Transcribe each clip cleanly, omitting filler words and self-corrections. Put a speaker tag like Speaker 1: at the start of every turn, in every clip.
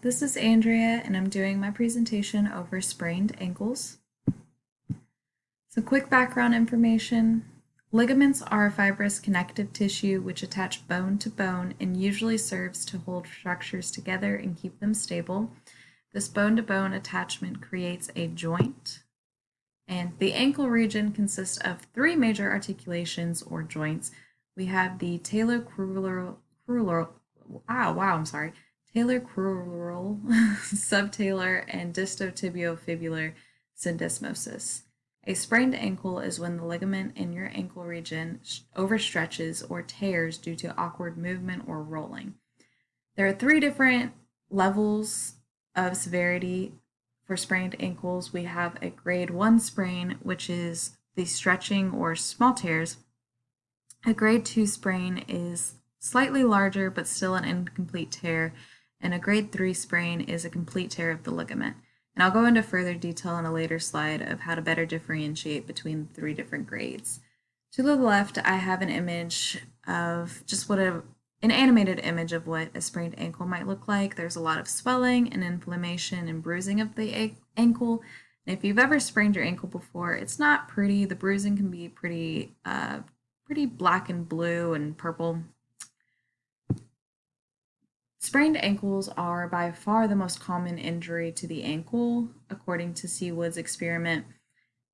Speaker 1: this is Andrea and I'm doing my presentation over sprained ankles. So quick background information. Ligaments are a fibrous connective tissue which attach bone to bone and usually serves to hold structures together and keep them stable. This bone-to-bone attachment creates a joint. And the ankle region consists of three major articulations or joints. We have the talocrural, subtalar, and distotibiofibular syndesmosis. A sprained ankle is when the ligament in your ankle region overstretches or tears due to awkward movement or rolling. There are three different levels of severity for sprained ankles. We have a grade 1 sprain, which is the stretching or small tears. A grade 2 sprain is slightly larger but still an incomplete tear, and a grade 3 sprain is a complete tear of the ligament. And I'll go into further detail in a later slide of how to better differentiate between the three different grades. To the left, I have an image of just an animated image of what a sprained ankle might look like. There's a lot of swelling and inflammation and bruising of the ankle. And if you've ever sprained your ankle before, it's not pretty. The bruising can be pretty black and blue and purple. Sprained ankles are by far the most common injury to the ankle, according to Seawood's experiment.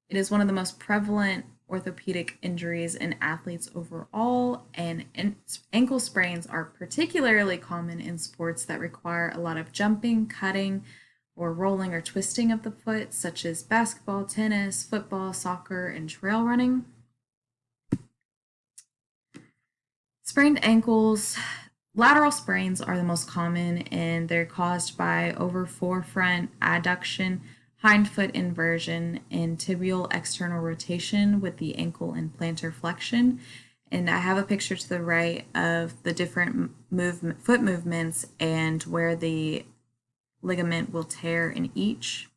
Speaker 1: It is one of the most prevalent orthopedic injuries in athletes overall, and ankle sprains are particularly common in sports that require a lot of jumping, cutting, or rolling or twisting of the foot, such as basketball, tennis, football, soccer, and trail running. Sprained ankles. Lateral sprains are the most common, and they're caused by over forefront adduction, hindfoot inversion, and tibial external rotation with the ankle and plantar flexion. And I have a picture to the right of the different foot movements and where the ligament will tear in each.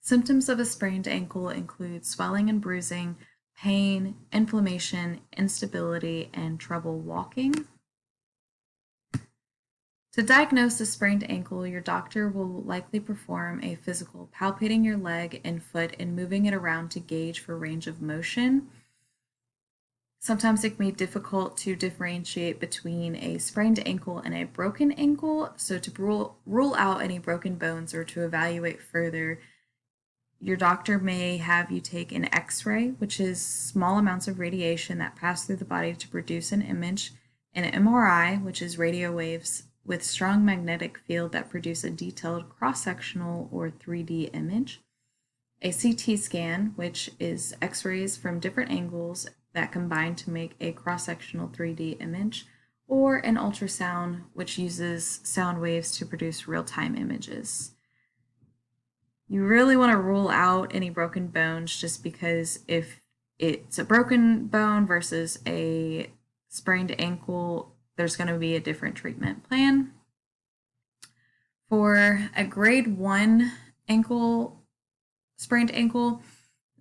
Speaker 1: Symptoms of a sprained ankle include swelling and bruising, pain, inflammation, instability, and trouble walking. To diagnose a sprained ankle, your doctor will likely perform a physical, palpating your leg and foot and moving it around to gauge for range of motion. Sometimes it can be difficult to differentiate between a sprained ankle and a broken ankle, so to rule out any broken bones or to evaluate further, your doctor may have you take an X-ray, which is small amounts of radiation that pass through the body to produce an image, an MRI, which is radio waves with strong magnetic field that produce a detailed cross-sectional or 3D image, a CT scan, which is X-rays from different angles that combine to make a cross-sectional 3D image, or an ultrasound, which uses sound waves to produce real-time images. You really want to rule out any broken bones, just because if it's a broken bone versus a sprained ankle, there's going to be a different treatment plan. For a grade 1 sprained ankle,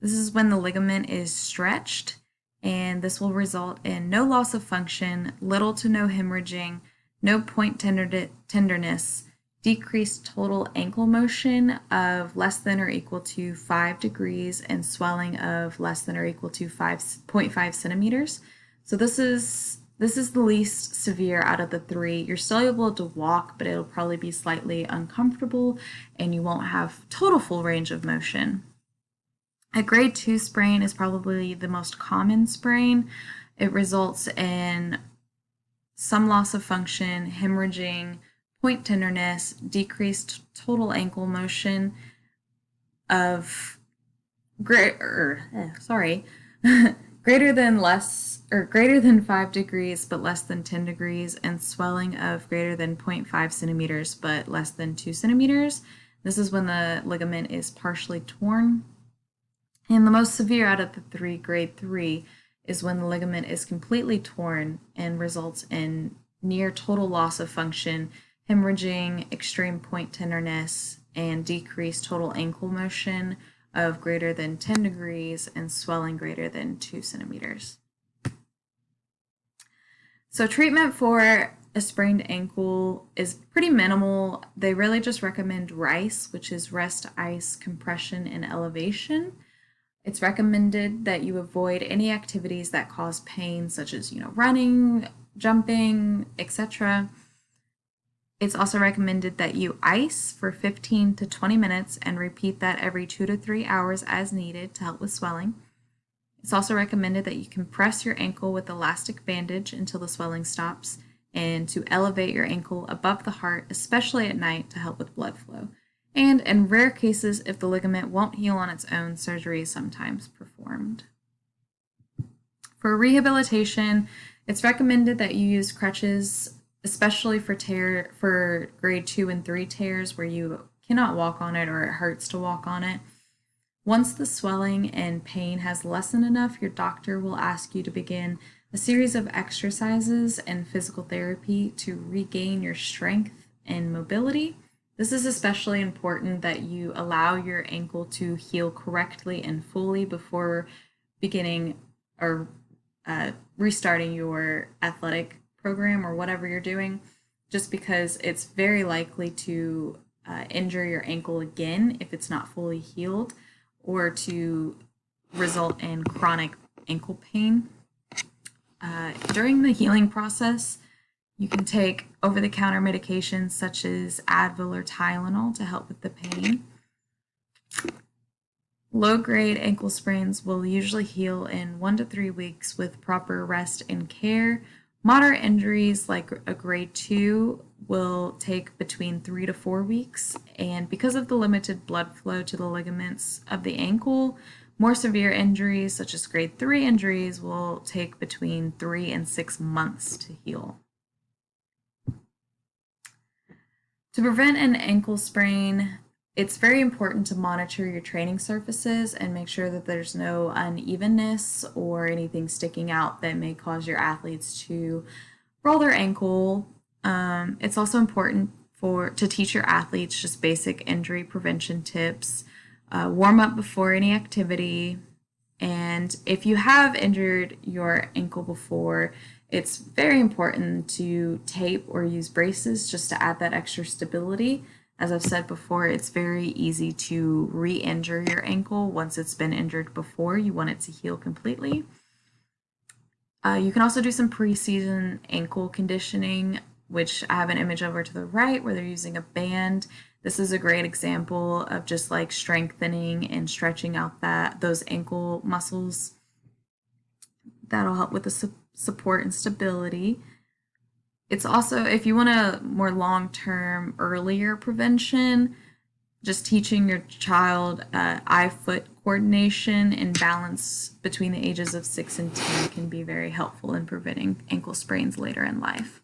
Speaker 1: this is when the ligament is stretched, and this will result in no loss of function, little to no hemorrhaging, no point tenderness, decreased total ankle motion of less than or equal to 5 degrees, and swelling of less than or equal to 0.5 centimeters. So this is the least severe out of the three. You're still able to walk, but it'll probably be slightly uncomfortable and you won't have total full range of motion. A grade 2 sprain is probably the most common sprain. It results in some loss of function, hemorrhaging, point tenderness, decreased total ankle motion of greater than 5 degrees but less than 10 degrees, and swelling of greater than 0.5 centimeters but less than 2 centimeters. This is when the ligament is partially torn. And the most severe out of the three, grade 3, is when the ligament is completely torn and results in near total loss of function, hemorrhaging, extreme point tenderness, and decreased total ankle motion of greater than 10 degrees and swelling greater than 2 centimeters. So treatment for a sprained ankle is pretty minimal. They really just recommend RICE, which is rest, ice, compression, and elevation. It's recommended that you avoid any activities that cause pain, such as, running, jumping, etc. It's also recommended that you ice for 15 to 20 minutes and repeat that every 2 to 3 hours as needed to help with swelling. It's also recommended that you compress your ankle with elastic bandage until the swelling stops, and to elevate your ankle above the heart, especially at night, to help with blood flow. And in rare cases, if the ligament won't heal on its own, surgery is sometimes performed. For rehabilitation, it's recommended that you use crutches, especially for grade 2 and 3 tears where you cannot walk on it or it hurts to walk on it. Once the swelling and pain has lessened enough, your doctor will ask you to begin a series of exercises and physical therapy to regain your strength and mobility. This is especially important that you allow your ankle to heal correctly and fully before beginning or restarting your athletic program or whatever you're doing, just because it's very likely to injure your ankle again if it's not fully healed, or to result in chronic ankle pain. During the healing process, you can take over-the-counter medications such as Advil or Tylenol to help with the pain. Low-grade ankle sprains will usually heal in 1 to 3 weeks with proper rest and care. Moderate injuries like a grade 2 will take between 3 to 4 weeks, and because of the limited blood flow to the ligaments of the ankle, more severe injuries such as grade 3 injuries will take between 3 and 6 months to heal. To prevent an ankle sprain, it's very important to monitor your training surfaces and make sure that there's no unevenness or anything sticking out that may cause your athletes to roll their ankle. It's also important to teach your athletes just basic injury prevention tips, warm up before any activity, and if you have injured your ankle before, it's very important to tape or use braces just to add that extra stability. As I've said before, it's very easy to re-injure your ankle once it's been injured before. You want it to heal completely. You can also do some preseason ankle conditioning, which I have an image over to the right where they're using a band. This is a great example of just like strengthening and stretching out those ankle muscles. That'll help with the support and stability. It's also, if you want a more long-term, earlier prevention, just teaching your child eye-foot coordination and balance between the ages of 6 and 10 can be very helpful in preventing ankle sprains later in life.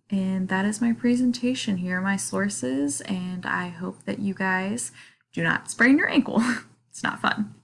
Speaker 1: And that is my presentation. Here are my sources, and I hope that you guys do not sprain your ankle. It's not fun.